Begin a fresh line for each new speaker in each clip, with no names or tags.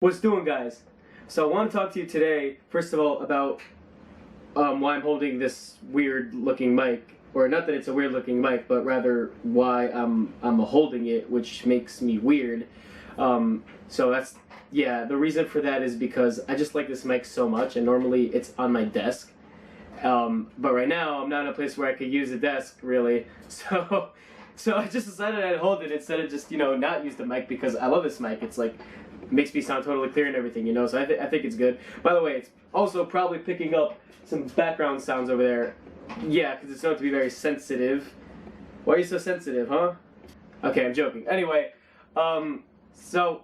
What's doing, guys? So I want to talk to you today, first of all, about why I'm holding this weird-looking mic, or not that it's a weird-looking mic, but rather why I'm holding it, which makes me weird. So the reason for that is because I just like this mic so much, and normally it's on my desk. But right now I'm not in a place where I could use a desk, really. So I just decided I'd hold it instead of just, not use the mic, because I love this mic. It's like, makes me sound totally clear and everything, so I think it's good. By the way, it's also probably picking up some background sounds over there. Yeah, because it's known to be very sensitive. Why are you so sensitive, huh? Okay, I'm joking. Anyway, so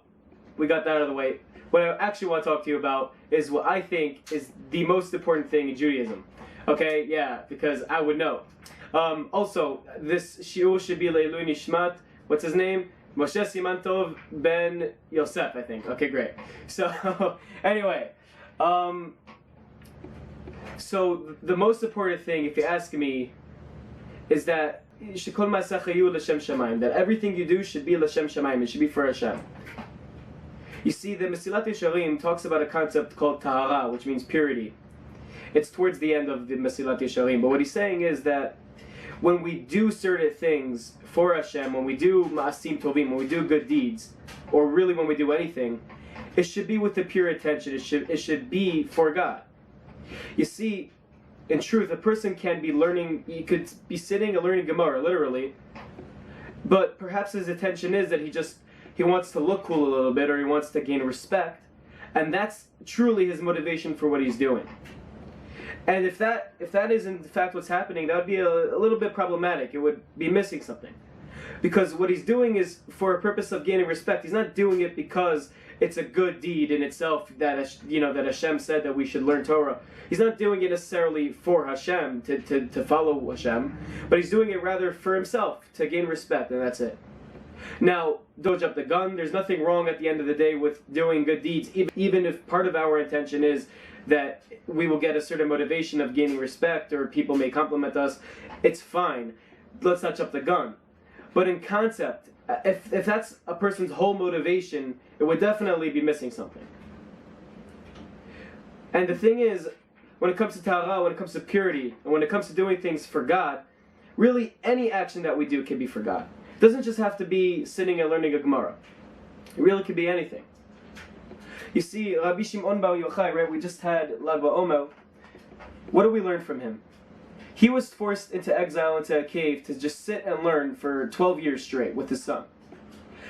we got that out of the way. What I actually want to talk to you about is what I think is the most important thing in Judaism. Okay, yeah, because I would know. Also, this shiur should be Leilui Nishmat. What's his name? Moshe Simantov ben Yosef, I think. Okay, great. So, anyway, so the most important thing, if you ask me, is that that everything you do should be L'Shem Shamayim. It should be for Hashem. You see, the Mesilat Yesharim talks about a concept called Tahara, which means purity. It's towards the end of the Mesilat Yesharim. But what he's saying is that when we do certain things for Hashem, when we do Ma'asim Tovim, when we do good deeds, or really when we do anything, it should be with the pure intention. It should be for God. You see, in truth, a person can be learning, he could be sitting and learning Gemara, literally, but perhaps his intention is that he wants to look cool a little bit, or he wants to gain respect, and that's truly his motivation for what he's doing. And if that is in fact what's happening, that would be a little bit problematic. It would be missing something. Because what he's doing is for a purpose of gaining respect. He's not doing it because it's a good deed in itself that that Hashem said that we should learn Torah. He's not doing it necessarily for Hashem, to follow Hashem, but he's doing it rather for himself, to gain respect, and that's it. Now, don't jump the gun. There's nothing wrong at the end of the day with doing good deeds, even if part of our intention is that we will get a certain motivation of gaining respect, or people may compliment us. It's fine. Let's not jump the gun. But in concept, if that's a person's whole motivation, it would definitely be missing something. And the thing is, when it comes to Tahara, when it comes to purity, and when it comes to doing things for God, really any action that we do can be for God. It doesn't just have to be sitting and learning a Gemara. It really could be anything. You see, Rabbi Shimon Bar Yochai, right? We just had Lag BaOmer. What do we learn from him? He was forced into exile, into a cave, to just sit and learn for 12 years straight with his son.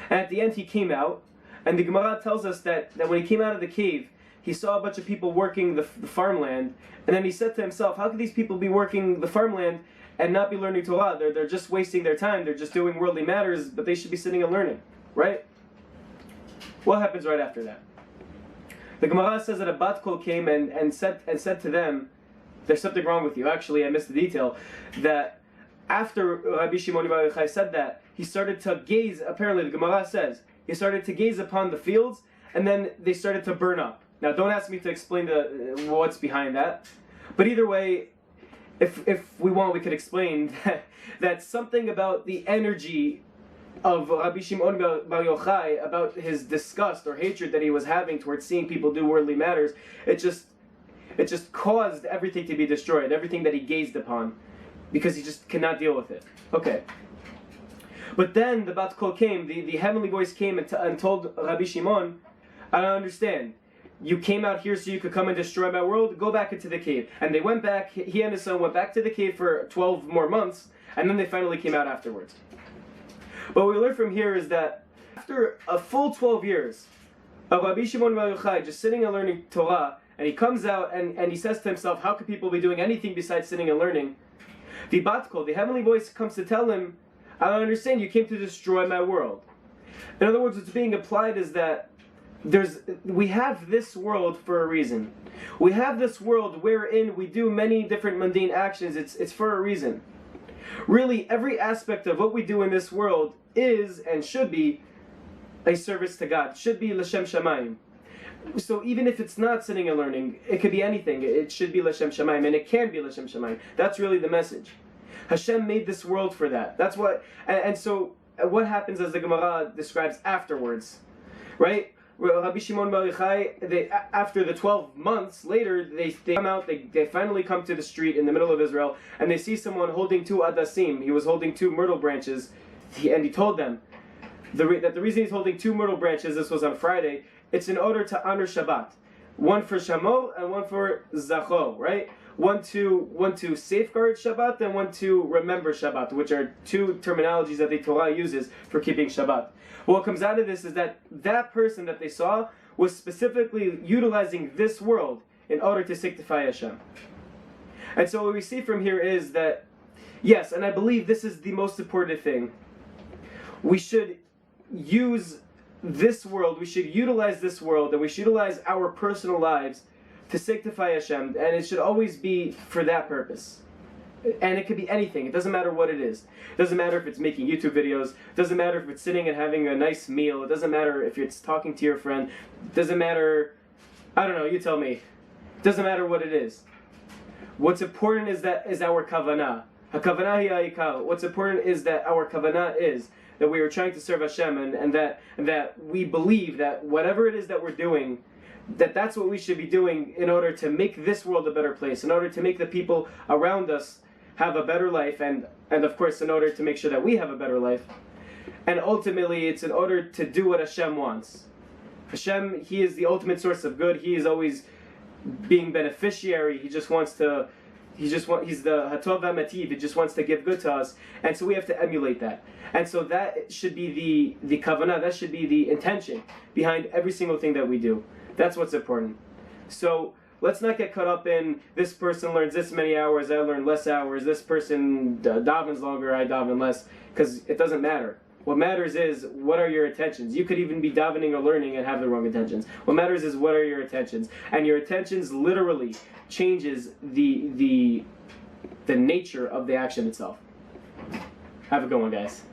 And at the end he came out, and the Gemara tells us that when he came out of the cave, he saw a bunch of people working the farmland, and then he said to himself, how could these people be working the farmland and not be learning Torah? They're just wasting their time, they're just doing worldly matters, but they should be sitting and learning, right? What happens right after that? The Gemara says that a bat kol came and said to them, there's something wrong with you. Actually, I missed the detail. That after Rabbi Shimon Bar Yochai said that, he started to gaze, apparently the Gemara says, he started to gaze upon the fields, and then they started to burn up. Now, don't ask me to explain what's behind that. But either way, if we want, we could explain that something about the energy of Rabbi Shimon Bar Yochai, about his disgust or hatred that he was having towards seeing people do worldly matters, it just caused everything to be destroyed, everything that he gazed upon, because he just cannot deal with it. Okay. But then the Bat Kol came, the heavenly voice came and told Rabbi Shimon, I don't understand. You came out here so you could come and destroy my world? Go back into the cave. And they went back, he and his son went back to the cave for 12 more months, and then they finally came out afterwards. What we learn from here is that after a full 12 years of Rabbi Shimon Bar Yochai just sitting and learning Torah, and he comes out and he says to himself, how could people be doing anything besides sitting and learning? The Bat Kol, the heavenly voice, comes to tell him, I don't understand, you came to destroy my world. In other words, what's being applied is that we have this world for a reason. We have this world wherein we do many different mundane actions. It's for a reason. Really, every aspect of what we do in this world is and should be a service to God. Should be L'Shem Shamayim. So even if it's not sitting and learning, it could be anything. It should be L'Shem Shamayim, and it can be L'Shem Shamayim. That's really the message. Hashem made this world for that. That's what. And so what happens as the Gemara describes afterwards, right? Rabbi Shimon Bar Yochai, after the 12 months later, they come out, they finally come to the street in the middle of Israel, and they see someone holding two adasim. He was holding two myrtle branches, and he told them that the reason he's holding two myrtle branches, this was on Friday, it's in order to honor Shabbat. One for Shamo and one for Zacho, right? One to safeguard Shabbat and one to remember Shabbat, which are two terminologies that the Torah uses for keeping Shabbat. What comes out of this is that person that they saw was specifically utilizing this world in order to sanctify Hashem. And so what we see from here is that, yes, and I believe this is the most important thing, we should use this world, we should utilize this world, and we should utilize our personal lives to sanctify Hashem, and it should always be for that purpose. And it could be anything, it doesn't matter what it is. It doesn't matter if it's making YouTube videos, it doesn't matter if it's sitting and having a nice meal, it doesn't matter if it's talking to your friend, it doesn't matter, I don't know, you tell me. It doesn't matter what it is. What's important is our kavanah. HaKavanah hi ha'ikar. What's important is that our kavanah is that we are trying to serve Hashem, and that we believe that whatever it is that we're doing, that's what we should be doing in order to make this world a better place, in order to make the people around us have a better life, and of course in order to make sure that we have a better life. And ultimately it's in order to do what Hashem wants. Hashem, He is the ultimate source of good. He is always being beneficiary. He's the Hatov HaMativ. He just wants to give good to us, and so we have to emulate that. And so that should be the kavanah, that should be the intention behind every single thing that we do. That's what's important. So let's not get caught up in this person learns this many hours, I learn less hours, this person davens longer, I daven less, because it doesn't matter. What matters is, what are your intentions? You could even be davening or learning and have the wrong intentions. What matters is, what are your intentions? And your intentions literally changes the nature of the action itself. Have a good one, guys.